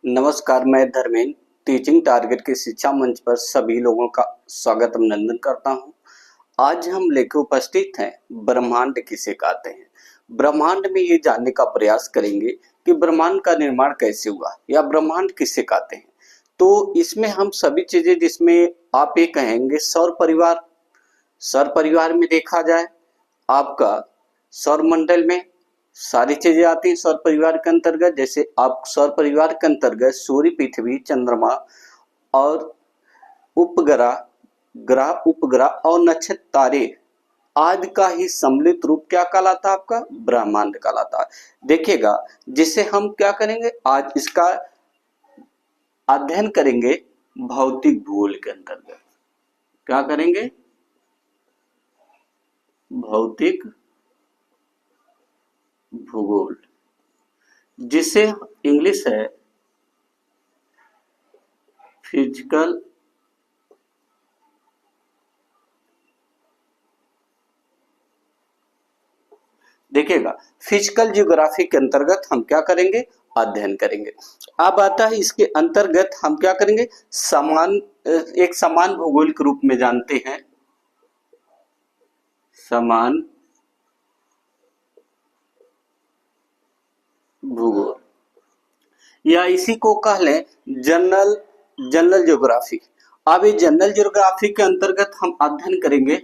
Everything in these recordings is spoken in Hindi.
नमस्कार, मैं धर्मेंद्र टीचिंग टारगेट के शिक्षा मंच पर सभी लोगों का स्वागत अभिनंदन करता हूं। आज हम लेकर उपस्थित हैं ब्रह्मांड किसे कहते हैं। ब्रह्मांड में ये जानने का प्रयास करेंगे कि ब्रह्मांड का निर्माण कैसे हुआ या ब्रह्मांड किसे कहते हैं। तो इसमें हम सभी चीजें जिसमें आप ये कहेंगे सौर परिवार में देखा जाए, आपका सौर मंडल में सारी चीजें आती हैं सौर परिवार के अंतर्गत। जैसे आप सौर परिवार के अंतर्गत सूर्य, पृथ्वी, चंद्रमा और उपग्रह, ग्रह, उपग्रह और नक्षत्र, तारे आदि का ही सम्मिलित रूप क्या कहलाता है? आपका ब्रह्मांड कहलाता है। देखिएगा, जिसे हम क्या करेंगे, आज इसका अध्ययन करेंगे भौतिक भूगोल के अंतर्गत। क्या करेंगे? भौतिक भूगोल, जिसे इंग्लिश है फिजिकल देखिएगा, फिजिकल ज्योग्राफी के अंतर्गत हम क्या करेंगे? अध्ययन करेंगे। अब आता है इसके अंतर्गत हम क्या करेंगे? एक समान भौगोलिक रूप में जानते हैं, समान भूगोल, या इसी को कह लें जनरल ज्योग्राफी। अब ये जनरल ज्योग्राफी के अंतर्गत हम अध्ययन करेंगे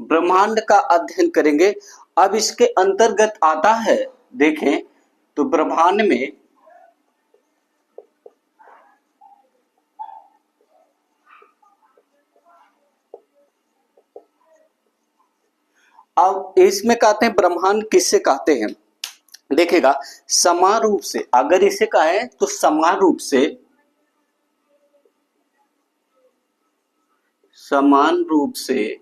ब्रह्मांड का अध्ययन करेंगे। अब इसके अंतर्गत आता है, देखें तो ब्रह्मांड में अब इसमें कहते हैं ब्रह्मांड किससे कहते हैं। देखिएगा, समान रूप से अगर इसे कहें तो समान रूप से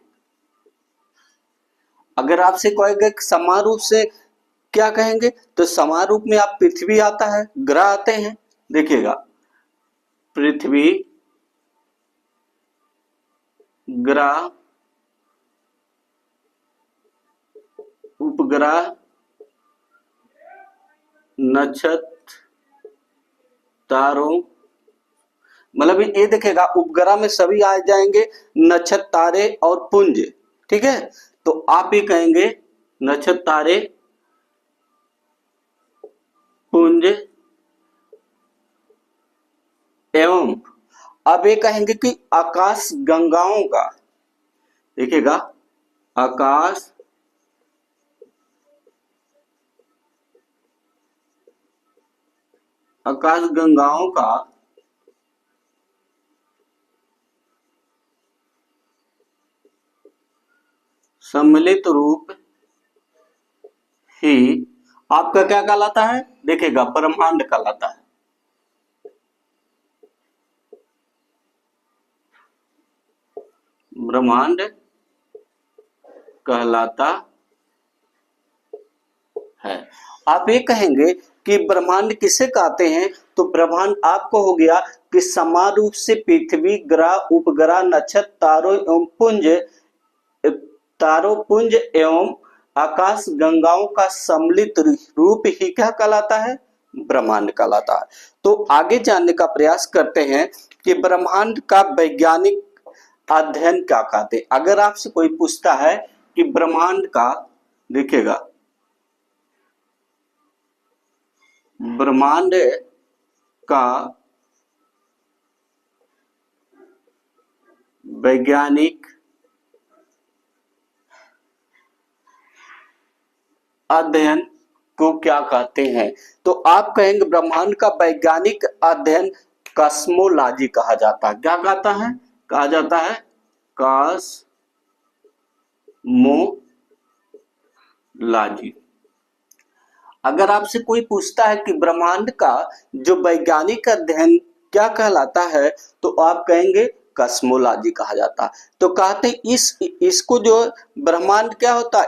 अगर आपसे कहेगा समान रूप से क्या कहेंगे, तो समान रूप में आप पृथ्वी आता है, ग्रह आते हैं। देखिएगा, पृथ्वी, ग्रह, उपग्रह, नक्षत्र, तारों, मतलब ये देखेगा उपग्रह में सभी आ जाएंगे, नक्षत्र, तारे और पुंज। ठीक है, तो आप ये कहेंगे नक्षत्र, तारे, पुंज एवं अब ये कहेंगे कि आकाश गंगाओं का, देखिएगा, आकाश गंगाओं का सम्मिलित रूप ही आपका क्या कहलाता है? देखिएगा, ब्रह्मांड कहलाता है। ब्रह्मांड कहलाता है। आप ये कहेंगे कि ब्रह्मांड किसे कहते हैं, तो ब्रह्मांड आपको हो गया कि समान रूप से पृथ्वी, ग्रह, उपग्रह, नक्षत्र, तारों, पुंज एवं आकाश गंगाओं का सम्मिलित रूप ही क्या कहलाता है? ब्रह्मांड कहलाता है। तो आगे जानने का प्रयास करते हैं कि ब्रह्मांड का वैज्ञानिक अध्ययन क्या कहते हैं। अगर आपसे कोई पूछता है कि ब्रह्मांड का, देखिएगा, ब्रह्मांड का वैज्ञानिक अध्ययन को क्या कहते हैं, तो आप कहेंगे ब्रह्मांड का वैज्ञानिक अध्ययन कॉस्मोलॉजी कहा जाता है। क्या कहता है? कहा जाता है कॉस्मोलॉजी। अगर आपसे कोई पूछता है कि ब्रह्मांड का जो वैज्ञानिक अध्ययन क्या कहलाता है, तो आप कहेंगे कॉस्मोलॉजी कहा जाता है। तो कहते हैं इसको जो ब्रह्मांड क्या होता है,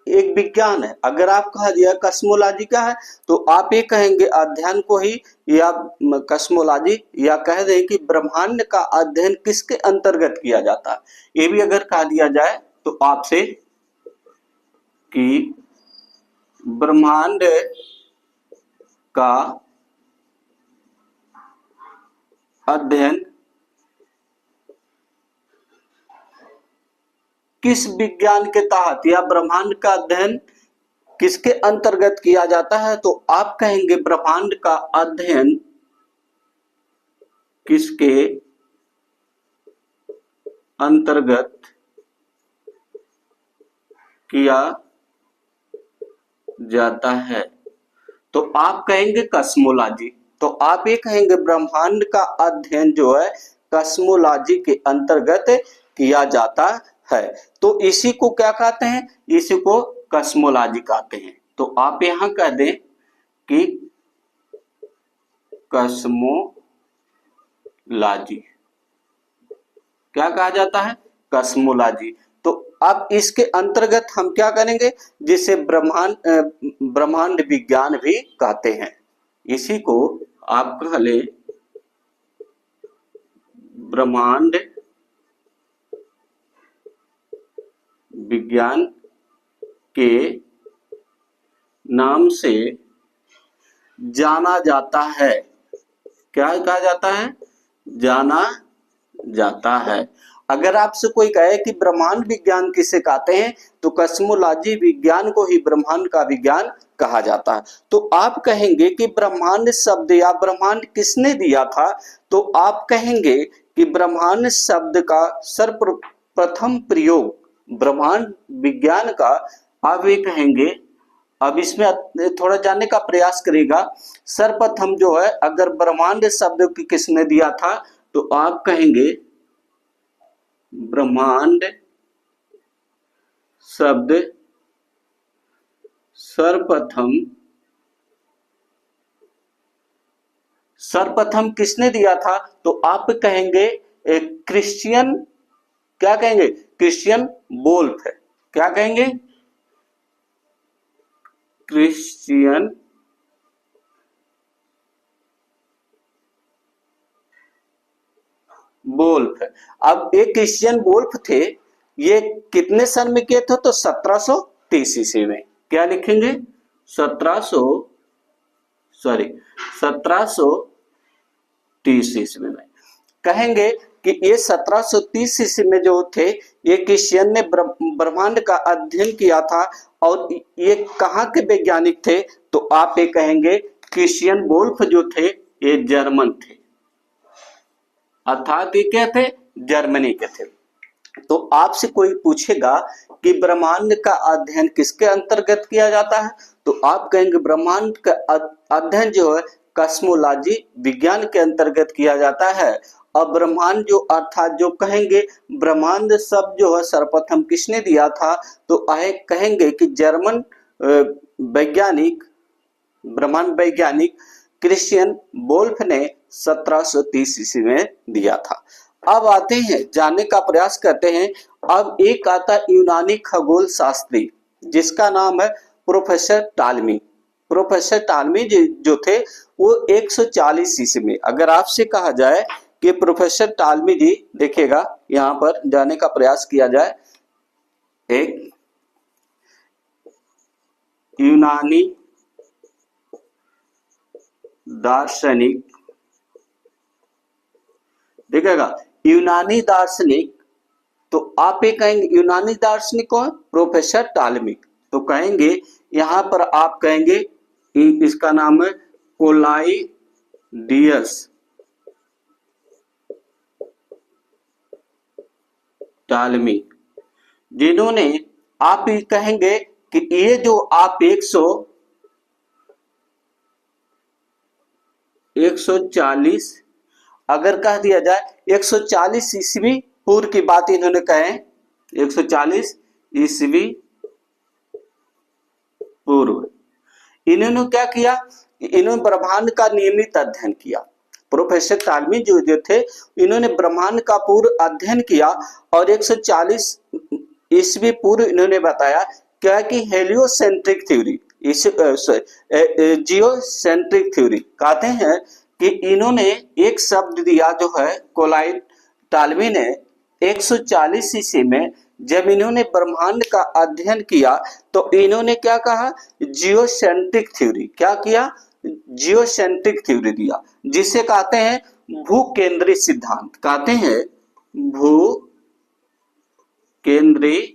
एक विज्ञान है। अगर आप कहा दिया कॉस्मोलॉजी का है, तो आप ये कहेंगे अध्ययन को ही या कॉस्मोलॉजी, या कह दें कि ब्रह्मांड का अध्ययन किसके अंतर्गत किया जाता है। ये भी अगर कहा दिया जाए तो आपसे कि ब्रह्मांड का अध्ययन किस विज्ञान के तहत या ब्रह्मांड का अध्ययन किसके अंतर्गत किया जाता है, तो आप कहेंगे ब्रह्मांड का अध्ययन किसके अंतर्गत किया जाता है, तो आप कहेंगे कस्मोलॉजी। तो आप ये कहेंगे ब्रह्मांड का अध्ययन जो है कस्मोलॉजी के अंतर्गत किया जाता है। तो इसी को क्या कहते हैं, इसी को कस्मोलॉजी कहते हैं। तो आप यहां कह दें कि कस्मोलॉजी क्या कहा जाता है, कस्मोलॉजी। तो अब इसके अंतर्गत हम क्या करेंगे, जिसे ब्रह्मांड विज्ञान भी कहते हैं। इसी को आप कह ले ब्रह्मांड विज्ञान के नाम से जाना जाता है। क्या कहा जाता है, जाना जाता है। अगर आपसे कोई कहे कि ब्रह्मांड विज्ञान किसे कहते हैं, तो कस्मोलॉजी विज्ञान को ही ब्रह्मांड का विज्ञान कहा जाता है। तो आप कहेंगे कि ब्रह्मांड शब्द या ब्रह्मांड किसने दिया था, तो आप कहेंगे कि ब्रह्मांड शब्द का सर्वप्रथम प्रयोग ब्रह्मांड विज्ञान का, आप ये कहेंगे, अब इसमें थोड़ा जानने का प्रयास करेगा। सर्वप्रथम जो है अगर ब्रह्मांड शब्द किसने दिया था, तो आप कहेंगे ब्रह्मांड शब्द सर्वप्रथम किसने दिया था, तो आप कहेंगे क्रिश्चियन, क्या कहेंगे, क्रिश्चियन वोल्फ है। क्या कहेंगे, क्रिश्चियन वोल्फ। अब एक क्रिश्चियन वोल्फ थे, ये कितने सन में किए थे, तो 1730 ईस्वी में। क्या लिखेंगे, 1730 ईस्वी में। कहेंगे कि ये 1730 ईस्वी में जो थे, ये क्रिश्चियन ने ब्रह्मांड का अध्ययन किया था। और ये कहाँ के वैज्ञानिक थे, तो आप ये कहेंगे क्रिश्चियन वोल्फ जो थे ये जर्मन थे, अर्थात ये क्या थे, जर्मनी के थे। तो आपसे कोई पूछेगा कि ब्रह्मांड का अध्ययन किसके अंतर्गत किया जाता है, तो आप कहेंगे ब्रह्मांड का अध्ययन जो है कस्मोलॉजी विज्ञान के अंतर्गत किया जाता है। अब ब्रह्मांड जो अर्थात जो कहेंगे ब्रह्मांड शब्द जो है सर्वप्रथम किसने दिया था, तो कहेंगे कि जर्मन वैज्ञानिक, ब्रह्मांड वैज्ञानिक क्रिश्चियन वोल्फ ने 1730 ईस्वी में दिया था। अब आते हैं, जानने का प्रयास करते हैं। अब एक आता यूनानी खगोल शास्त्री जिसका नाम है प्रोफेसर टालमी। प्रोफेसर टालमी जो थे वो 140 ईस्वी में, अगर आपसे कहा जाए कि प्रोफेसर टालमी जी, देखिएगा यहाँ पर जानने का प्रयास किया जाए, एक यूनानी दार्शनिक, देखिएगा यूनानी दार्शनिक, तो आप ये कहेंगे यूनानी दार्शनिक कौन, प्रोफेसर टालमी। तो कहेंगे यहां पर आप कहेंगे इसका नाम है कोलाइडियस टालमी, जिन्होंने, आप ये कहेंगे कि ये जो आप 140 अगर कह दिया जाए 140 ईस्वी पूर्व की बात इन्होंने कहे, 140 ईस्वी पूर्व इन्होंने क्या किया, इन्होंने ब्रह्मांड का नियमित अध्ययन किया। प्रोफेसर टालमी जो थे, इन्होंने ब्रह्मांड का पूर्व अध्ययन किया और 140 ईस्वी पूर्व इन्होंने बताया क्या कि हेलियोसेंट्रिक थ्योरी, जियोसेंट्रिक थ्योरी कहते हैं कि इन्होंने एक शब्द दिया जो है कोलाइड टालमी ने, 140 ईस्वी में जब इन्होंने ब्रह्मांड का अध्ययन किया तो इन्होंने क्या कहा, जियोसेंट्रिक थ्योरी। क्या किया, जियोसेंट्रिक थ्योरी दिया, जिसे कहते हैं भू केंद्रित सिद्धांत। कहते हैं भू केंद्रीय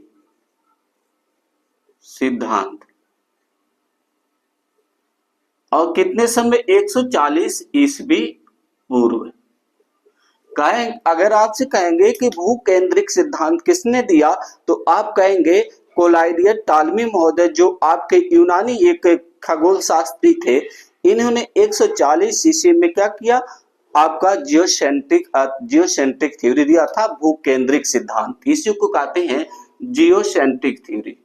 सिद्धांत। और कितने समय, 140 ईस्वी पूर्व। अगर आपसे कहेंगे कि भू केंद्रिक सिद्धांत किसने दिया तो आप कहेंगे कोलाइडियस टालमी महोदय, जो आपके यूनानी एक खगोल शास्त्री थे। इन्होंने 140 ईस्वी में क्या किया, आपका जियोसेंट्रिक थ्योरी दिया था, भू केंद्रिक सिद्धांत। इसी को कहते हैं जियोसेंट्रिक थ्योरी।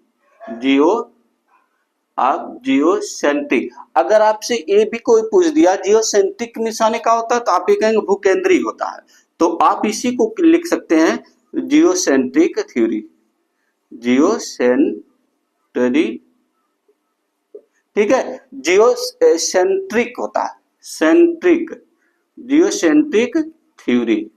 जियोसेंट्रिक। अगर आपसे ये भी कोई पूछ दिया जियोसेंट्रिक निशाने का होता है तो आप ये कहेंगे भूकेंद्रीय होता है, तो आप इसी को लिख सकते हैं जियोसेंट्रिक थ्योरी। जियोसेंट्रिक, ठीक है, जियोसेंट्रिक होता है, सेंट्रिक, जियोसेंट्रिक थ्योरी।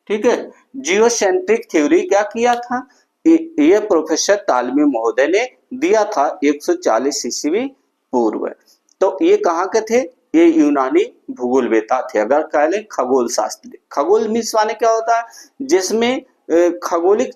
ठीक है, जियोसेंट्रिक थ्योरी क्या किया था, ये प्रोफेसर टालमी महोदय ने दिया था 140 ईस्वी पूर्व। तो ये कहाँ के थे, ये यूनानी भूगोलवेता थे। अगर कह लें खगोल शास्त्री, खगोल मीन्स माने क्या होता है, जिसमें खगोलिक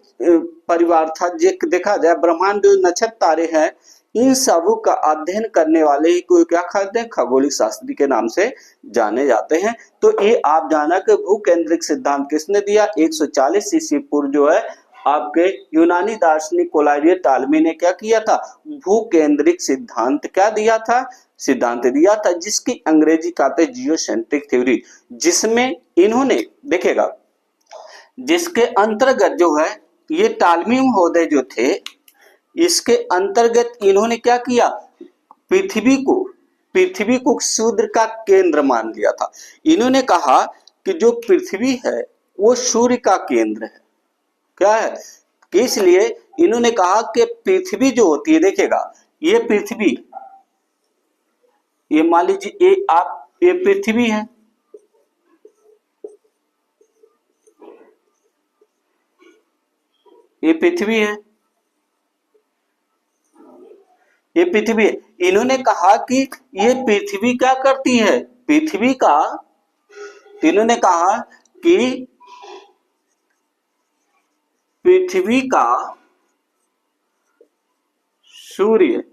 परिवार था। देखा जाए ब्रह्मांड जो नक्षत्र तारे हैं, इन सबों का अध्ययन करने वाले ही कोई क्या कहते हैं, खगोलिक शास्त्री के नाम से जाने जाते हैं। तो ये आप जाना कि भू केंद्रिक सिद्धांत किसने दिया, 140 ईस्वी पूर्व जो है आपके यूनानी दार्शनिक कोलाइडियस टालमी ने क्या किया था, भू केंद्रिक सिद्धांत क्या दिया था, सिद्धांत दिया था, जिसकी अंग्रेजी कहते जियोसेंट्रिक थ्योरी। जिसमें इन्होंने देखिएगा, जिसके अंतर्गत जो है ये टालमी महोदय जो थे, इसके अंतर्गत इन्होंने क्या किया, पृथ्वी को सूर्य का केंद्र मान लिया था। इन्होंने कहा कि जो पृथ्वी है वो सूर्य का केंद्र है। क्या है, इसलिए इन्होंने कहा कि पृथ्वी जो होती है, देखिएगा ये पृथ्वी, ये मान लीजिए ये पृथ्वी है, ये पृथ्वी है, ये पृथ्वी है। इन्होंने कहा कि ये पृथ्वी क्या करती है, पृथ्वी का, इन्होंने कहा कि पृथ्वी का सूर्य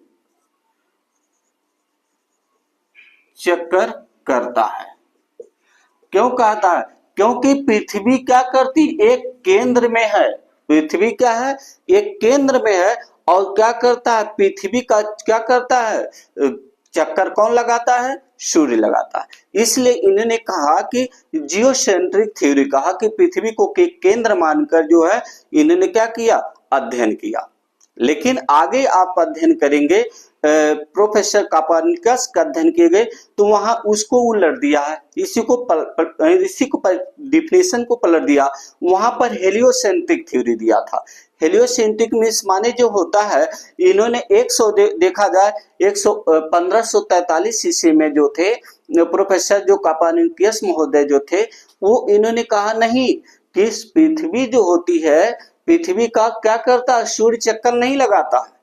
चक्कर करता है। क्यों कहता है, क्योंकि पृथ्वी क्या करती, एक केंद्र में है, पृथ्वी क्या है, एक केंद्र में है, और क्या करता है, पृथ्वी का क्या करता है, चक्कर कौन लगाता है, सूर्य लगाता है। इसलिए इन्होंने कहा कि जियोसेंट्रिक थ्योरी, कहा कि पृथ्वी को केंद्र मानकर जो है इन्होंने क्या किया, अध्ययन किया। लेकिन आगे आप अध्ययन करेंगे, प्रोफेसर कोपर्निकस का अध्ययन किए गए तो वहां उसको उलट दिया है, इसी को डिफिनेशन को पलट दिया। वहां पर हेलियोसेंट्रिक थ्योरी दिया था। हेलियोसेंट्रिक मीन्स माने जो होता है, इन्होंने 100 देखा जाए 1543 ईस्वी में जो थे प्रोफेसर जो कोपर्निकस महोदय जो थे, वो इन्होंने कहा नहीं कि पृथ्वी जो होती है, पृथ्वी का क्या करता है, सूर्य चक्कर नहीं लगाता है।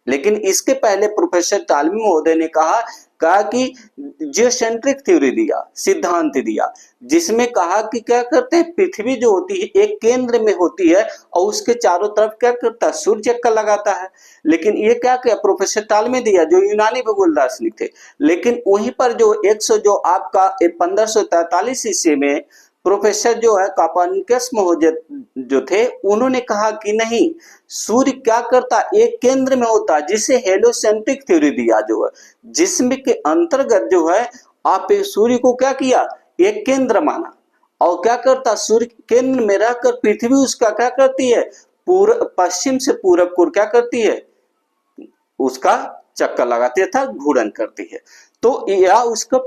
लेकिन इसके पहले प्रोफेसर टालमी महोदय ने कहा कि जियोसेंट्रिक थ्योरी दिया, सिद्धांत दिया, जिसमें कहा कि क्या करते हैं, पृथ्वी जो होती है एक केंद्र में होती है और उसके चारों तरफ क्या करता है, सूर्य चक्कर लगाता है। लेकिन ये क्या किया प्रोफेसर टालमी दिया, जो यूनानी भूगोल दार्शनिक थे। लेकिन वहीं पर जो 100 जो आपका 1543 ईस्वी में प्रोफेसर जो है कोपर्निकस महोदय जो थे, उन्होंने कहा कि नहीं, सूर्य क्या करता, एक केंद्र में होता है, जिसे हेलियोसेंट्रिक थ्योरी दिया जो है, जिसमें के अंतर्गत जो है आप सूर्य को क्या किया, एक केंद्र माना, और क्या करता, सूर्य केंद्र में रहकर पृथ्वी उसका क्या करती है, पश्चिम से पूरब को क्या करती है, उसका चक्कर लगाती है, घूर्णन करती है, तो यह उसका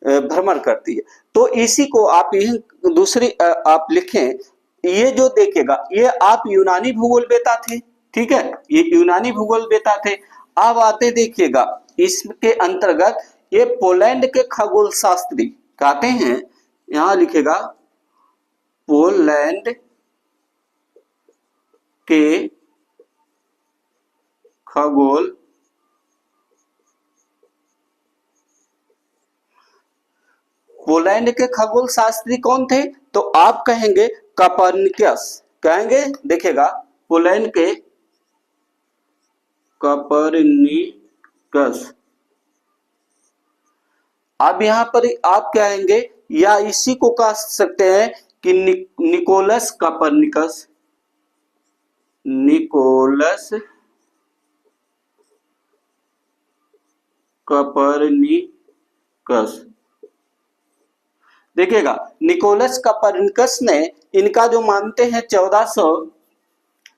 भ्रमण करती है। तो इसी को आप यही दूसरी आप लिखें, ये जो देखेगा, ये आप यूनानी भूगोलवेता थे, ठीक है, ये यूनानी भूगोलवेता थे। अब आते देखिएगा इसके अंतर्गत ये पोलैंड के खगोल शास्त्री कहते हैं, यहां लिखेगा पोलैंड के खगोल पोलैंड के खगोल शास्त्री कौन थे? तो आप कहेंगे कॉपरनिकस। कहेंगे, देखिएगा, पोलैंड के कॉपरनिकस। अब यहां पर आप कहेंगे, या इसी को कह सकते हैं कि निकोलस कॉपरनिकस। Nicolaus Copernicus. देखिएगा, निकोलस कॉपरनिकस ने इनका जो मानते हैं 1400,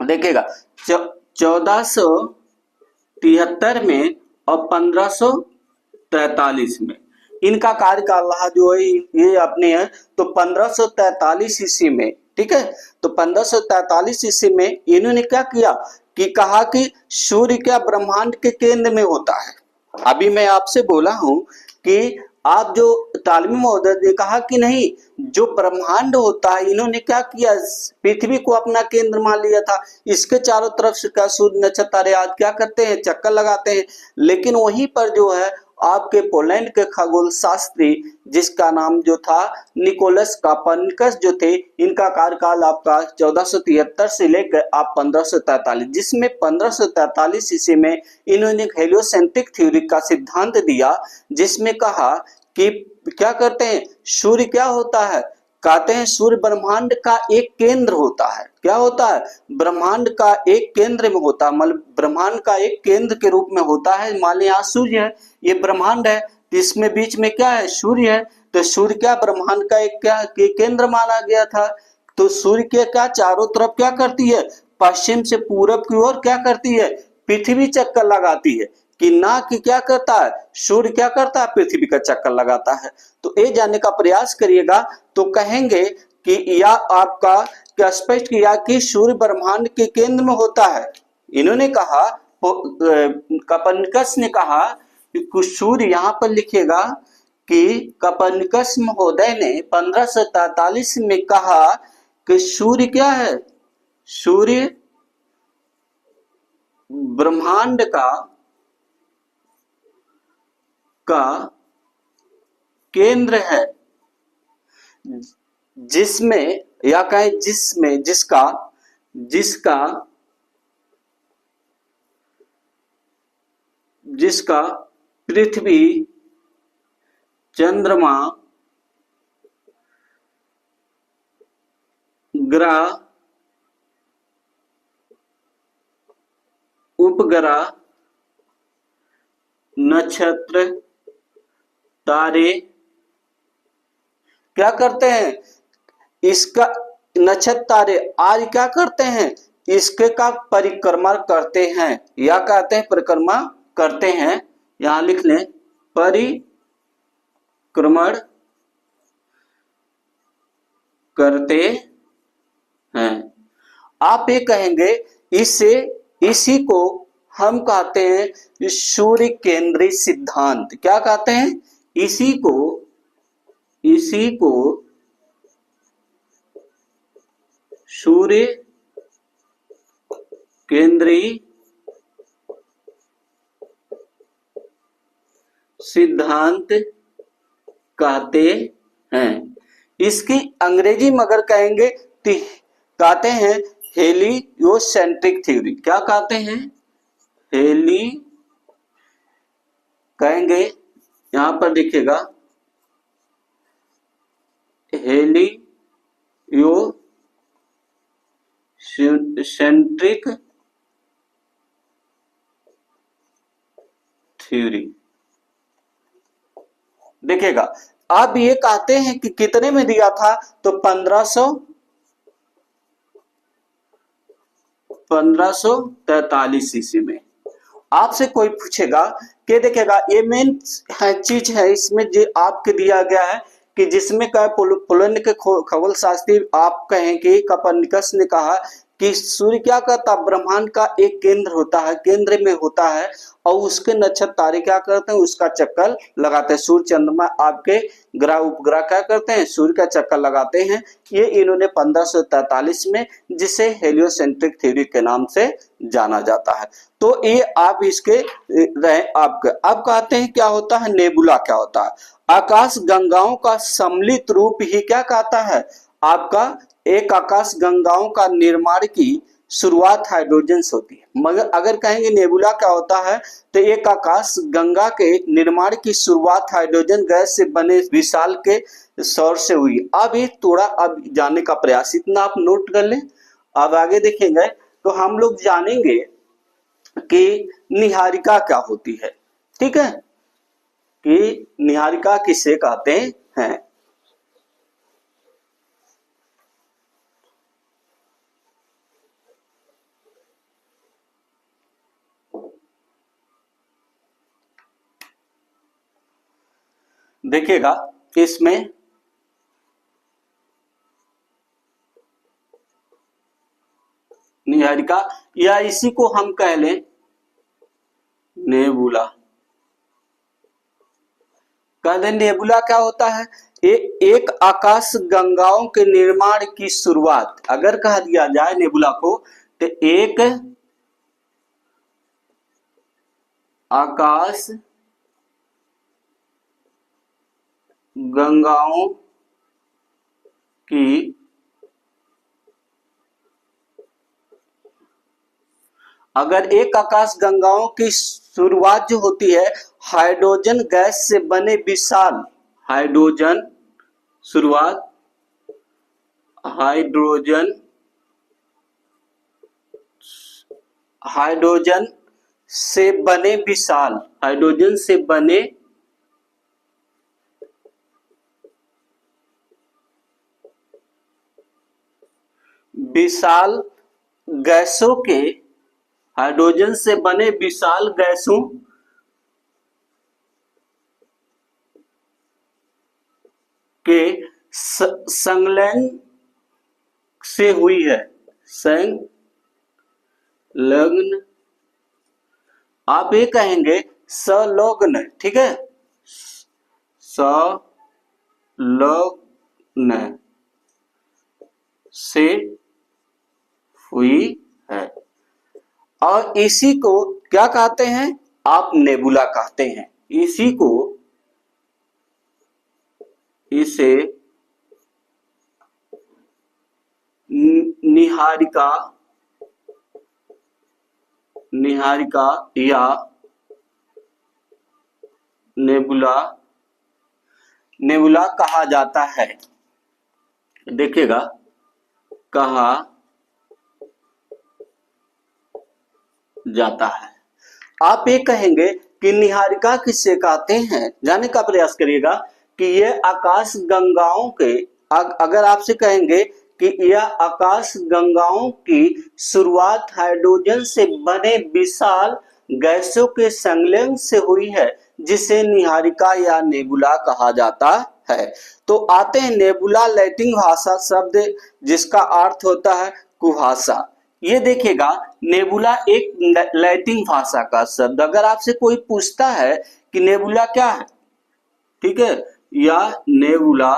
देखिएगा 1473 में और 1543 में इनका कार्यकाल रहा, जो है ये अपने है। तो 1543 ईस्वी में, ठीक है, तो 1543 ईस्वी में इन्होंने क्या किया कि कहा कि सूर्य क्या ब्रह्मांड के केंद्र में होता है। अभी मैं आपसे बोला हूं कि आप जो तालिमी महोदय ने कहा कि नहीं, जो ब्रह्मांड होता है, इन्होंने क्या किया, पृथ्वी को अपना केंद्र मान लिया था। इसके चारों तरफ से क्या सूर्य नक्षत्र तारे आज क्या करते हैं, चक्कर लगाते हैं। लेकिन वहीं पर जो है आपके पोलैंड के खगोल शास्त्री, जिसका नाम जो था निकोलस कॉपरनिकस जो थे, इनका कार्यकाल आपका 1473 से लेकर आप 1543, जिसमें 1543 ईस्वी में इन्होंने हेलियोसेंट्रिक थ्योरी का सिद्धांत दिया, जिसमें कहा कि क्या करते हैं, सूर्य क्या होता है, कहते हैं सूर्य ब्रह्मांड का एक केंद्र होता है। क्या होता है, ब्रह्मांड का एक केंद्र में होता है, मतलब ब्रह्मांड का एक केंद्र के रूप में होता है। मान लिया सूर्य है, ये ब्रह्मांड है, इसमें बीच में क्या है, सूर्य है। तो सूर्य क्या ब्रह्मांड का एक क्या केंद्र माना गया था। तो सूर्य के क्या चारों तरफ क्या करती है, पश्चिम से पूरब की ओर क्या करती है, पृथ्वी चक्कर लगाती है। कि ना कि क्या करता है, सूर्य क्या करता है, पृथ्वी का चक्कर लगाता है। तो ये जानने का प्रयास करिएगा, तो कहेंगे कि या आपका क्या स्पष्ट किया कि सूर्य ब्रह्मांड के केंद्र में होता है। इन्होंने कहा, कॉपरनिकस ने कहा कि सूर्य, यहां पर लिखेगा कि कॉपरनिकस महोदय ने 1543 में कहा कि सूर्य क्या है, सूर्य ब्रह्मांड का केंद्र है, जिसमें, या कहें जिसमें, जिसका पृथ्वी, चंद्रमा, ग्रह, उपग्रह, नक्षत्र, तारे क्या करते हैं, इसका नक्षत्र तारे आज क्या करते हैं, इसके का परिक्रमा करते हैं, या कहते हैं परिक्रमा करते हैं। यहां लिख लें, परिक्रमण करते हैं। आप ये कहेंगे, इसी को हम कहते हैं सूर्य केंद्रीय सिद्धांत। क्या कहते हैं, इसी को सूर्य केंद्रीय सिद्धांत कहते हैं। इसकी अंग्रेजी में अगर कहेंगे तो कहते हैं हेलियोसेंट्रिक थ्योरी। क्या कहते हैं, कहेंगे, यहां पर देखिएगा हेलियोसेंट्रिक थ्योरी। देखिएगा, अब ये कहते हैं कि कितने में दिया था, तो 1543 ईस्वी में। आपसे कोई पूछेगा कि देखिएगा, ये मेन चीज है इसमें जो आपके दिया गया है कि जिसमें का पोलैंड के खगोल शास्त्री, आप कहें कि कॉपरनिकस ने कहा कि सूर्य क्या करता है, ब्रह्मांड का एक केंद्र होता है, केंद्र में होता है और उसके नक्षत्र तारे क्या करते हैं, उसका चक्कर लगाते हैं। सूर्य चंद्रमा आपके ग्रह उपग्रह क्या करते हैं, सूर्य का चक्कर लगाते हैं। ये इन्होंने 1543 में, जिसे हेलियोसेंट्रिक थ्योरी के नाम से जाना जाता है। तो ये आप इसके रहे आपके। अब कहते हैं क्या होता है, नेबुला क्या होता है। आकाश गंगाओं का सम्मिलित रूप ही क्या कहता है आपका, एक आकाश गंगाओं का निर्माण की शुरुआत हाइड्रोजन से होती है। मगर अगर कहेंगे नेबुला क्या होता है, तो एक आकाश गंगा के निर्माण की शुरुआत हाइड्रोजन गैस से बने विशाल के सौर से हुई। अब ये थोड़ा अब जानने का प्रयास, इतना आप नोट कर लें। अब आगे देखेंगे तो हम लोग जानेंगे कि निहारिका क्या होती है। ठीक है, कि निहारिका किसे कहते हैं। देखिएगा इसमें निहारिका, या इसी को हम कह लें नेबुला। कह दें नेबुला क्या होता है, एक आकाश गंगाओं के निर्माण की शुरुआत अगर कह दिया जाए नेबुला को, तो एक आकाश गंगाओं की अगर एक आकाश गंगाओं की शुरुआत जो होती है हाइड्रोजन गैस से बने विशाल, हाइड्रोजन शुरुआत हाइड्रोजन हाइड्रोजन से बने विशाल, हाइड्रोजन से बने विशाल गैसों के, हाइड्रोजन से बने विशाल गैसों के संलग्न से हुई है। संलग्न, आप ये कहेंगे संलग्न, ठीक है, संलग्न से हुई है। और इसी को क्या कहते हैं आप, नेबुला कहते हैं। इसी को, इसे निहारिका, निहारिका या नेबुला, नेबुला कहा जाता है। देखिएगा कहा जाता है। आप ये कहेंगे कि निहारिका किससे कहते हैं, जानने का प्रयास करिएगा कि यह आकाश गंगाओं के, अगर आपसे कहेंगे कि यह आकाश गंगाओं की शुरुआत हाइड्रोजन से बने विशाल गैसों के संलग्न से हुई है, जिसे निहारिका या नेबुला कहा जाता है। तो आते हैं नेबुला, लैटिन भाषा शब्द जिसका अर्थ होता है कुहासा। ये देखिएगा नेबुला एक लैटिन भाषा का शब्द। अगर आपसे कोई पूछता है कि नेबुला क्या है, ठीक है, या नेबुला,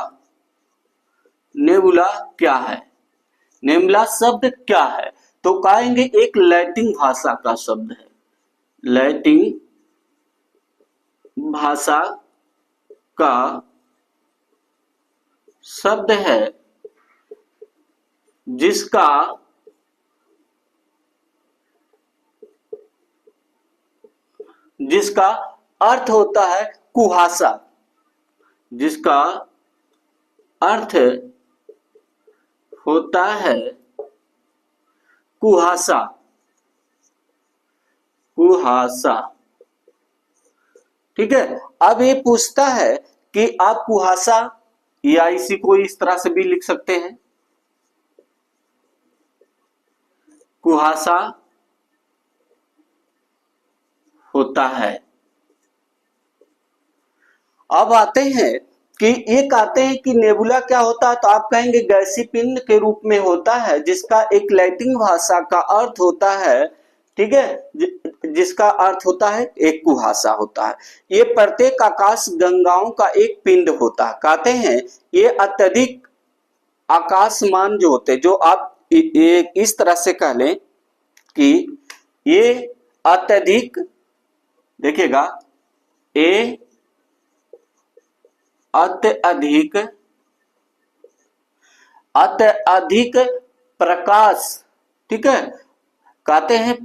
नेबुला क्या है, नेबुला शब्द क्या है, तो कहेंगे एक लैटिन भाषा का शब्द है। लैटिन भाषा का शब्द है जिसका जिसका अर्थ होता है कुहासा, जिसका अर्थ होता है कुहासा, कुहासा, ठीक है। अब ये पूछता है कि आप कुहासा, या इसी को इस तरह से भी लिख सकते हैं, कुहासा होता है। अब आते हैं कि ये कहते हैं कि नेबुला क्या होता है, तो आप कहेंगे गैसीय पिंड के रूप में होता है, जिसका एक लैटिन भाषा का अर्थ होता है, ठीक है, जिसका अर्थ होता है एक कुहासा होता है। ये प्रत्येक आकाश गंगाओं का एक पिंड होता है। कहते हैं ये अत्यधिक आकाशमान जो होते हैं, जो आप ये इस तरह से कह लें कि ये अत्यधिक, देखिएगा, ये अत्यधिक अत्यधिक प्रकाश, ठीक है, कहते हैं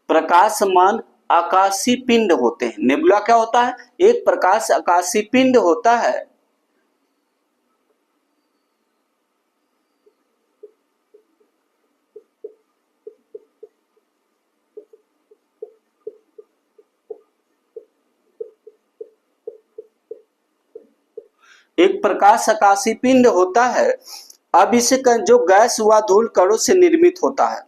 प्रकाशमान आकाशीय पिंड होते हैं। नेबुला क्या होता है, एक प्रकाश आकाशीय पिंड होता है। एक प्रकाश आकाशीय पिंड होता है। अब इसे जो गैस व धूल कणों से निर्मित होता है,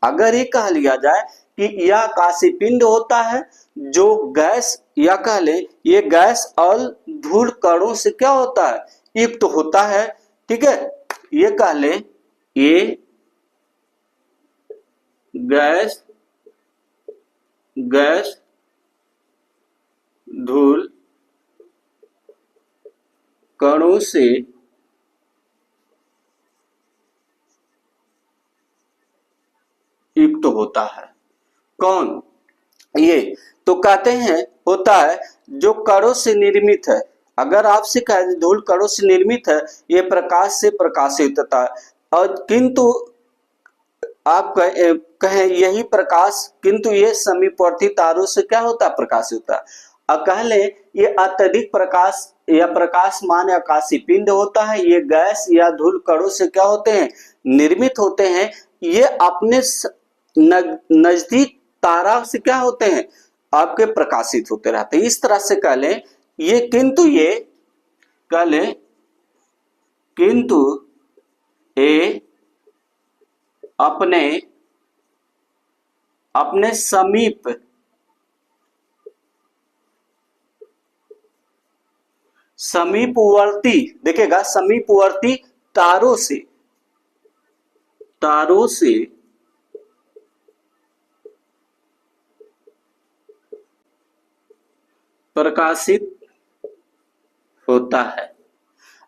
अगर ये कह लिया जाए कि यह आकाशीय पिंड होता है जो गैस, या कह ले ये गैस और धूल कणों से क्या होता है, युक्त होता है, ठीक है, ये कह ले ये गैस धूल कणों से युक्त होता है। कौन, ये तो कहते हैं होता है जो कणों से निर्मित है। अगर आपसे कहे धूल कणों से निर्मित है, ये प्रकाश से प्रकाशित होता है, और किंतु आप कहें यही प्रकाश, किंतु ये समीपवर्ती तारों से क्या होता है, प्रकाशित होता है। अब कह ले ये अत्यधिक प्रकाश या प्रकाशमान आकाशीय पिंड होता है। ये गैस या धूल कणों से क्या होते हैं, निर्मित होते हैं। ये अपने नजदीक तारा से क्या होते हैं, आपके प्रकाशित होते रहते हैं। इस तरह से कह लें ये, किंतु ये कह लें किंतु ये अपने समीपवर्ती, देखिएगा, समीपवर्ती तारों से प्रकाशित होता है।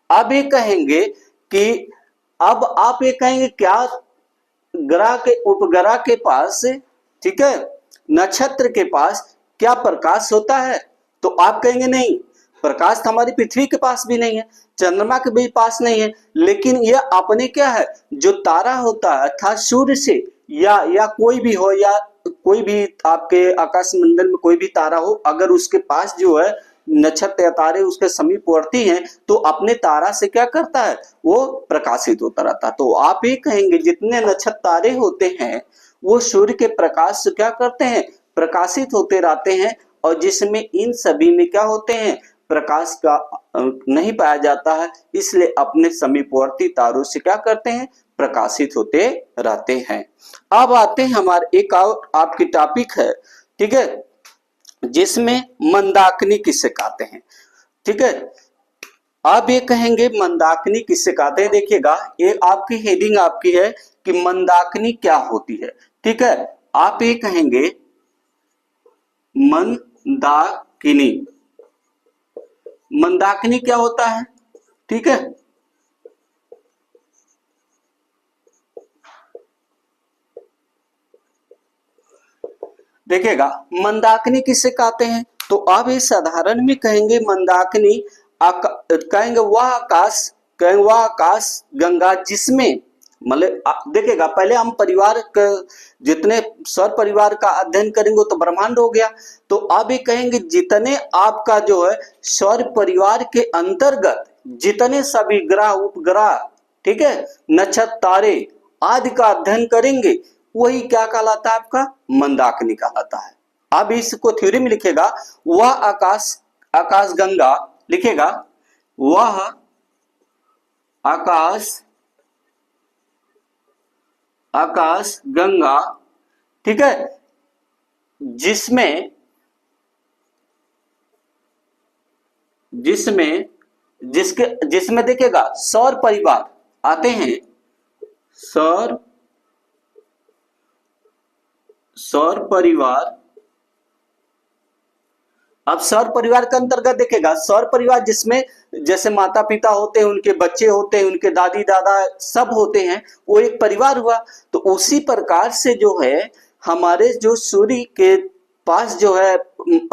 अब ये कहेंगे कि अब आप ये कहेंगे क्या ग्रह के उपग्रह के पास, ठीक है, नक्षत्र के पास क्या प्रकाश होता है, तो आप कहेंगे नहीं, प्रकाश तो हमारी पृथ्वी के पास भी नहीं है, चंद्रमा के भी पास नहीं है, लेकिन यह अपने क्या है, जो तारा होता है अर्थात सूर्य से या कोई भी हो, या कोई भी आपके आकाश मंडल में कोई भी तारा हो, अगर उसके पास जो है नक्षत्र या तारे उसके समीपवर्ती हैं, तो अपने तारा से क्या करता है, वो प्रकाशित होता रहता है। तो आप ये कहेंगे जितने नक्षत्र तारे होते हैं वो सूर्य के प्रकाश से क्या करते हैं, प्रकाशित होते रहते हैं, और जिसमें इन सभी में क्या होते हैं, प्रकाश का नहीं पाया जाता है, इसलिए अपने समीपवर्ती तारों से क्या करते हैं, प्रकाशित होते रहते हैं। अब आते हैं हमारे एक और आपकी टॉपिक है, ठीक है, जिसमें मंदाकिनी किससे कहते हैं, ठीक है। आप ये कहेंगे मंदाकिनी किससे कहते हैं, देखिएगा ये आपकी हेडिंग आपकी है कि मंदाकिनी क्या होती है, ठीक है। आप ये कहेंगे मंदाकिनी, मंदाकिनी क्या होता है, ठीक है। देखिएगा मंदाकिनी किससे कहते हैं, तो आप इस साधारण में कहेंगे मंदाकिनी कहेंगे वह आकाश गंगा जिसमें, मतलब देखिएगा पहले हम परिवार के जितने सौर परिवार का अध्ययन करेंगे तो ब्रह्मांड हो गया, तो अब ये कहेंगे जितने आपका जो है सौर परिवार के अंतर्गत जितने सभी ग्रह उपग्रह, ठीक है, नक्षत्र तारे आदि का अध्ययन करेंगे, वही क्या कहलाता है, आपका मंदाकिनी कहलाता है। अब इसको थ्योरी में लिखेगा वह आकाश गंगा, लिखेगा वह आकाश गंगा, ठीक है, जिसमें जिसमें जिसमें देखिएगा सौर परिवार आते हैं, सौर परिवार। अब सौर परिवार के अंतर्गत देखेगा सौर परिवार जिसमें जैसे माता पिता होते हैं, उनके बच्चे होते हैं, उनके दादी दादा सब होते हैं, वो एक परिवार हुआ। तो उसी प्रकार से जो है हमारे जो सूर्य के पास जो है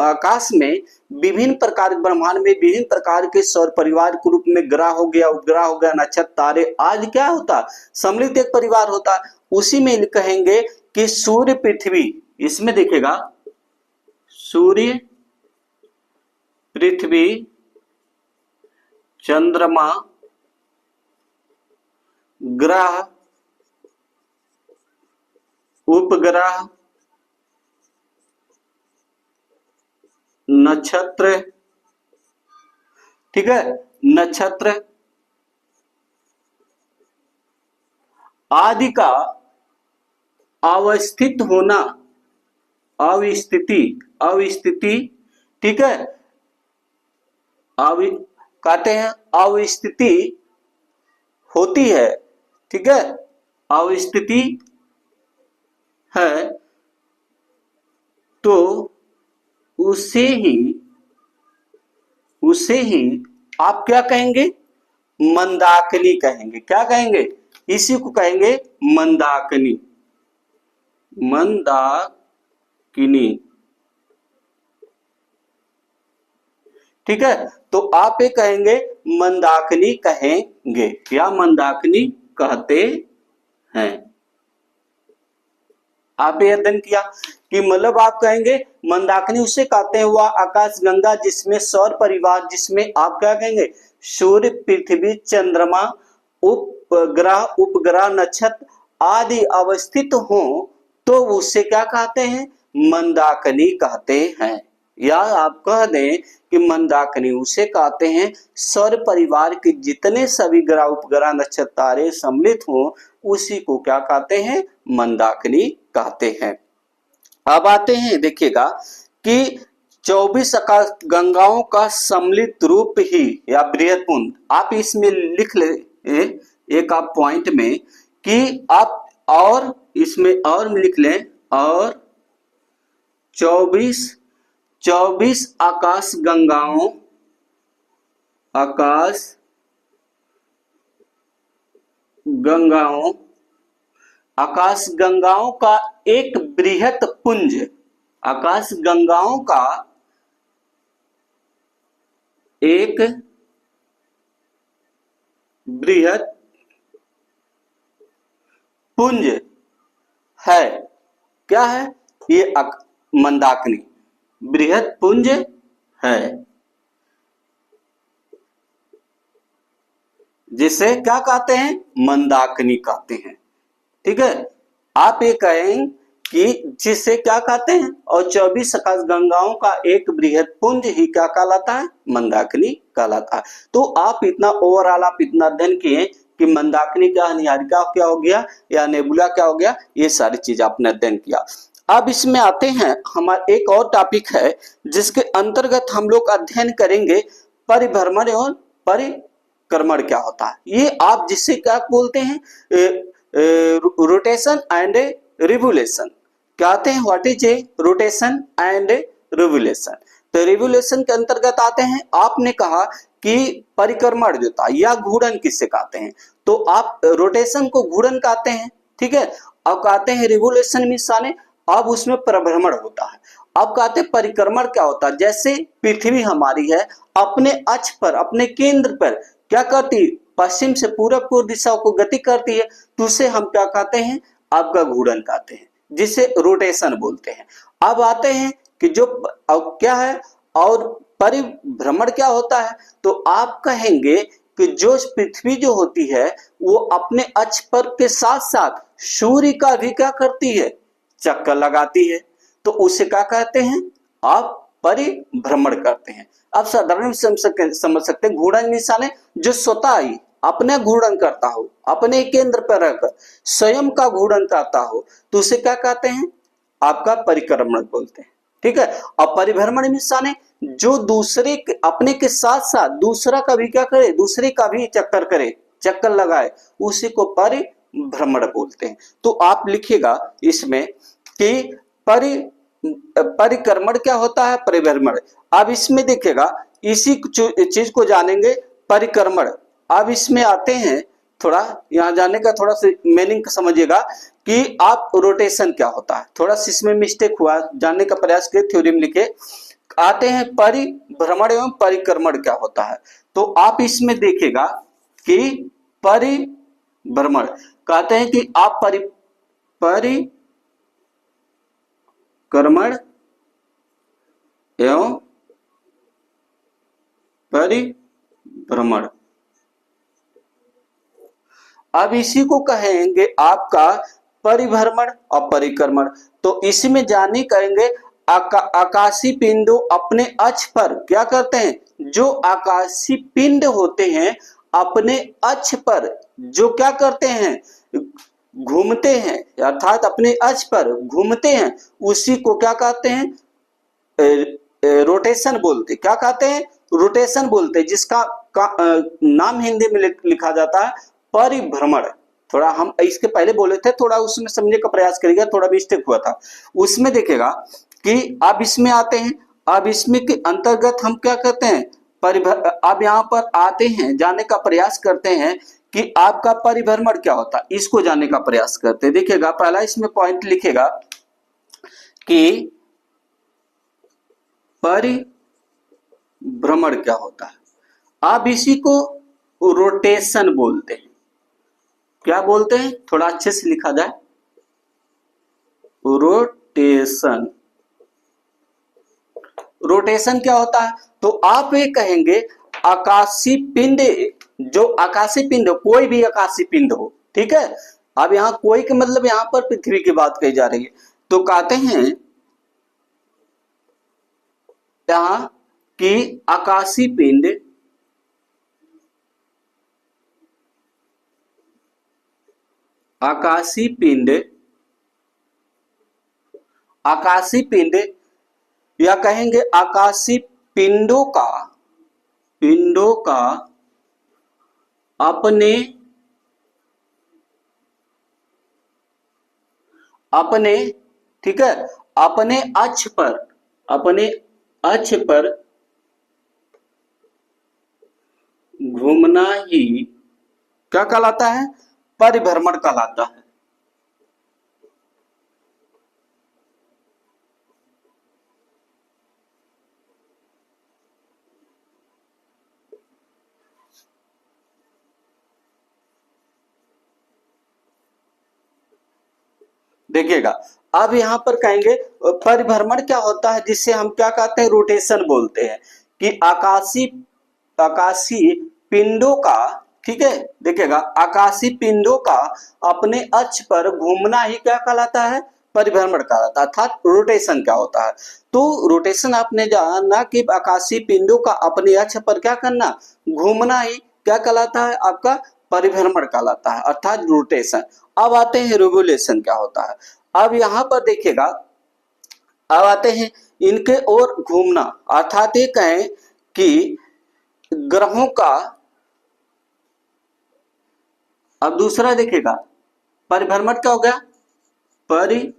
आकाश में विभिन्न प्रकार ब्रह्मांड में विभिन्न प्रकार के सौर परिवार के रूप में ग्रह हो गया, उपग्रह हो गया, नक्षत्र, तारे आज क्या होता, सम्मिलित एक परिवार होता। उसी में कहेंगे कि सूर्य पृथ्वी, इसमें देखेगा सूर्य पृथ्वी चंद्रमा ग्रह उपग्रह नक्षत्र, ठीक है, नक्षत्र आदि का अवस्थित होना, अवस्थिति, ठीक है, कहते हैं अवस्थिति होती है, ठीक है, अवस्थिति है तो उसे ही आप क्या कहेंगे, मंदाकिनी कहेंगे। क्या कहेंगे, इसी को कहेंगे मंदाकिनी, मंदाकिनी, ठीक है। तो आप ये कहेंगे मंदाकिनी कहेंगे या मंदाकिनी कहते हैं। आप ये अध्ययन किया कि मतलब आप कहेंगे मंदाकिनी उसे कहते हैं वह आकाश गंगा जिसमें सौर परिवार, जिसमें आप क्या कहेंगे सूर्य पृथ्वी चंद्रमा उपग्रह नक्षत्र आदि अवस्थित हो, तो उसे क्या कहते हैं, मंदाकिनी कहते हैं। या आप कह दें कि मंदाकिनी उसे कहते हैं सौर परिवार के जितने सभी ग्रह उपग्रह नक्षत्र तारे सम्मिलित हो, उसी को क्या कहते हैं, मंदाकिनी कहते हैं। अब आते हैं देखिएगा कि 24 आकाश गंगाओं का सम्मिलित रूप ही या बृहत्पुंज, आप इसमें लिख ले एक आप पॉइंट में कि आप और इसमें और लिख लें, और 24 आकाश गंगाओं का एक बृहत पुंज, आकाश गंगाओं का एक बृहत पुंज है। क्या है ये, मंदाकिनी बृहत पुंज है, जिसे क्या कहते हैं, मंदाकिनी कहते हैं, ठीक है। आप ये कहें कि जिसे क्या कहते हैं, और 24 आकाश गंगाओं का एक बृहत पुंज ही क्या कहलाता है, मंदाकिनी कहलाता है। तो आप इतना ओवरऑल आप इतना अध्ययन किए कि मंदाकिनी क्या, निहारिका क्या हो गया या नेबुला क्या हो गया, ये सारी चीज आपने अध्ययन किया। अब इसमें आते हैं, हमारा एक और टॉपिक है जिसके अंतर्गत हम लोग अध्ययन करेंगे परिभ्रमण और परिक्रमण क्या होता है। ये आप जिससे क्या बोलते हैं, रोटेशन एंड रिवोल्यूशन कहते हैं। What is a rotation and revolution, तो रिवोल्यूशन के अंतर्गत आते हैं। आपने कहा कि परिक्रमण जो था या घूर्णन किससे कहते हैं, तो आप रोटेशन को घूर्णन कहते हैं, ठीक है। अब कहते हैं रिवोल्यूशन मींस अब उसमें परिभ्रमण होता है। अब कहते हैं परिक्रमण क्या होता है, जैसे पृथ्वी हमारी है अपने अक्ष पर, अपने केंद्र पर क्या करती, पश्चिम से पूर्व दिशा को गति करती है, तो उसे हम क्या कहते हैं, आपका घूर्णन कहते हैं, जिसे रोटेशन बोलते हैं। अब आते हैं कि जो क्या है और परिभ्रमण क्या होता है, तो आप कहेंगे कि जो पृथ्वी जो होती है वो अपने अक्ष पर के साथ साथ सूर्य का भी क्या करती है, चक्कर लगाती है, तो उसे क्या कहते हैं, आप परिभ्रमण करते हैं। अब साधारण समझ सकते हैं, घूर्णन निशान जो स्वतः ही अपने घूर्णन करता हो, अपने केंद्र पर रहकर स्वयं का घूर्णन करता हो, तो उसे क्या कहते हैं, आपका परिक्रमण बोलते हैं, ठीक है। और परिभ्रमण निशान जो दूसरे अपने के साथ साथ दूसरा का भी क्या करे, दूसरे का भी चक्कर करे, चक्कर लगाए, उसी को परिभ्रमण बोलते हैं। तो आप लिखिएगा इसमें कि परिक्रमण क्या होता है, परिभ्रमण। अब इसमें देखिएगा इसी चीज को जानेंगे, परिक्रमण। अब इसमें आते हैं, थोड़ा यहाँ जाने का थोड़ा सा मीनिंग समझिएगा कि आप रोटेशन क्या होता है। थोड़ा सा इसमें मिस्टेक हुआ, जानने का प्रयास किए, थ्योरी में लिखे। आते हैं परिभ्रमण एवं परिक्रमण क्या होता है। तो आप इसमें देखेगा कि परिभ्रमण कहते हैं कि आप परिक्रमण एवं परिभ्रमण, अब इसी को कहेंगे आपका परिभ्रमण और परिक्रमण। तो इसमें जाने करेंगे आकाशीय पिंडों अपने अक्ष पर क्या करते हैं, जो आकाशीय पिंड होते हैं अपने अक्ष पर जो क्या करते हैं, घूमते हैं, अर्थात अपने अक्ष पर घूमते हैं, उसी को क्या कहते हैं, रोटेशन बोलते। क्या कहते हैं, रोटेशन बोलते, जिसका नाम हिंदी में लिखा जाता है परिभ्रमण। थोड़ा हम इसके पहले बोले थे, थोड़ा उसमें समझने का प्रयास करिएगा, थोड़ा मिस्टेक हुआ था। उसमें देखेगा कि अब इसमें आते हैं, अब इसमें के अंतर्गत हम क्या करते हैं, अब यहाँ पर आते हैं, जानने का प्रयास करते हैं कि आपका परिभ्रमण क्या होता है, इसको जानने का प्रयास करते हैं। देखिएगा पहला इसमें पॉइंट लिखेगा कि परिभ्रमण क्या होता है। अब इसी को रोटेशन बोलते हैं। क्या बोलते हैं, थोड़ा अच्छे से लिखा जाए, रोटेशन। रोटेशन क्या होता है, तो आप ये कहेंगे आकाशीय पिंड, जो आकाशीय पिंड हो, कोई भी आकाशीय पिंड हो, ठीक है। अब यहाँ कोई के मतलब यहाँ पर पृथ्वी की बात कही जा रही है। तो कहते हैं यहाँ कि आकाशीय पिंड आकाशीय पिंड या कहेंगे आकाशीय पिंडों का अपने ठीक है, अपने अक्ष पर घूमना ही क्या कहलाता है, परिभ्रमण कहलाता है। देखिएगा अब यहां पर कहेंगे परिभ्रमण क्या होता है, जिससे हम क्या कहते हैं, रोटेशन बोलते हैं, कि आकाशीय पिंडों का, ठीक है, देखिएगा आकाशीय पिंडों का अपने अक्ष पर घूमना ही क्या कहलाता है, परिभ्रमण कहलाता है। अर्थात रोटेशन क्या होता है, तो रोटेशन आपने जाना कि आकाशीय पिंडों का अपने अक्ष पर क्या करना, घूमना ही क्या कहलाता है, आपका परिभ्रमण कहलाता है, अर्थात रोटेशन। अब आते हैं रेवोल्यूशन क्या होता है। अब यहां पर देखिएगा, अब आते हैं इनके ओर घूमना, अर्थात ये कहें कि ग्रहों का, अब दूसरा देखिएगा परिभ्रमण क्या हो गया, परिक्रमण,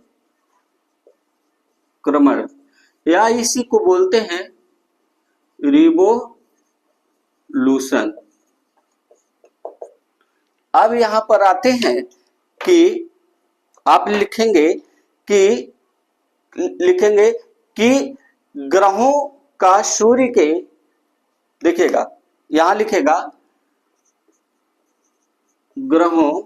या इसी को बोलते हैं रिवोल्यूशन। अब यहां पर आते हैं कि आप लिखेंगे कि ग्रहों का सूर्य के, देखिएगा यहां लिखेगा ग्रहों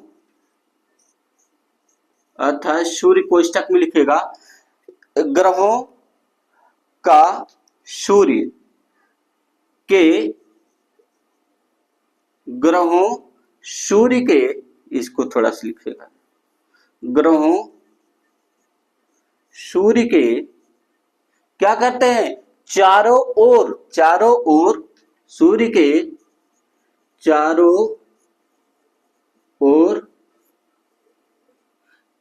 अर्थात सूर्य कोष्ठक में लिखेगा ग्रहों का सूर्य के, इसको थोड़ा सा लिखेगा, ग्रहों सूर्य के क्या करते हैं, चारों ओर सूर्य के चारों ओर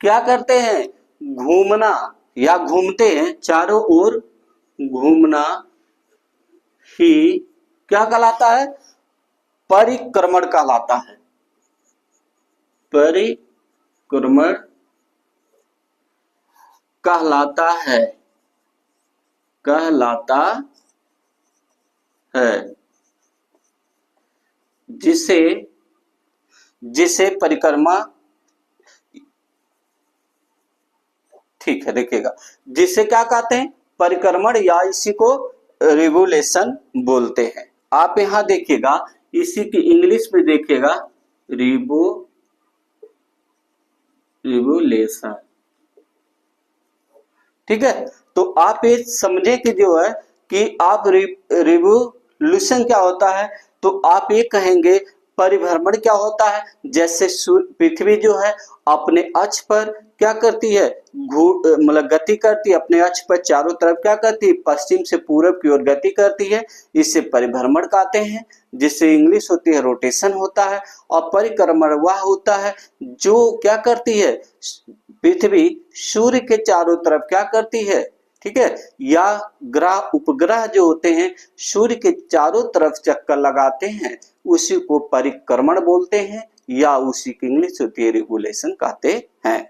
क्या करते हैं, घूमना या घूमते हैं, चारों ओर घूमना ही क्या कहलाता है? परिक्रमण कहलाता है। परिक्रमण कहलाता है, कहलाता है, जिसे जिसे परिक्रमा, ठीक है देखिएगा, जिसे क्या कहते हैं? परिक्रमण, या इसी को रिवोल्यूशन बोलते हैं। आप यहां देखिएगा, इसी की इंग्लिश में देखिएगा, रिवोल्यूशन। ठीक है, तो आप ये समझे कि जो है कि आप रिवोल्यूशन क्या होता है, तो आप ये कहेंगे परिभ्रमण क्या होता है? जैसे पृथ्वी जो है अपने अक्ष पर क्या करती है? मतलब गति करती है, अपने अक्ष पर चारों तरफ क्या करती है? पश्चिम से पूरब की ओर गति करती है, इसे परिभ्रमण कहते हैं, जिससे इंग्लिश होती है रोटेशन होता है। और परिक्रमण वह होता है जो क्या करती है? पृथ्वी सूर्य के चारों तरफ क्या करती है? ठीक है, या ग्रह उपग्रह जो होते हैं सूर्य के चारों तरफ चक्कर लगाते हैं, उसी को परिक्रमण बोलते हैं, या उसी की इंग्लिश होती है रिवोल्यूशन कहते हैं।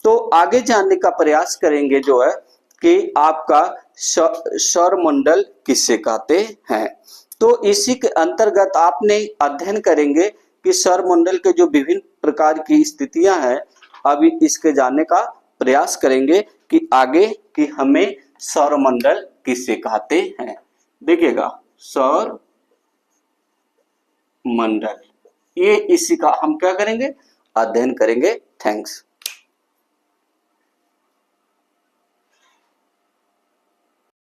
तो आगे जानने का प्रयास करेंगे जो है कि आपका सौरमंडल किसे कहते हैं। तो इसी के अंतर्गत आपने अध्ययन करेंगे कि सौरमंडल के जो विभिन्न प्रकार की स्थितियां हैं, अभी इसके जानने का प्रयास करेंगे कि आगे कि हमें सौरमंडल किसे कहते हैं। देखिएगा, सौर मंडल, ये इसी का हम क्या करेंगे? अध्ययन करेंगे। थैंक्स।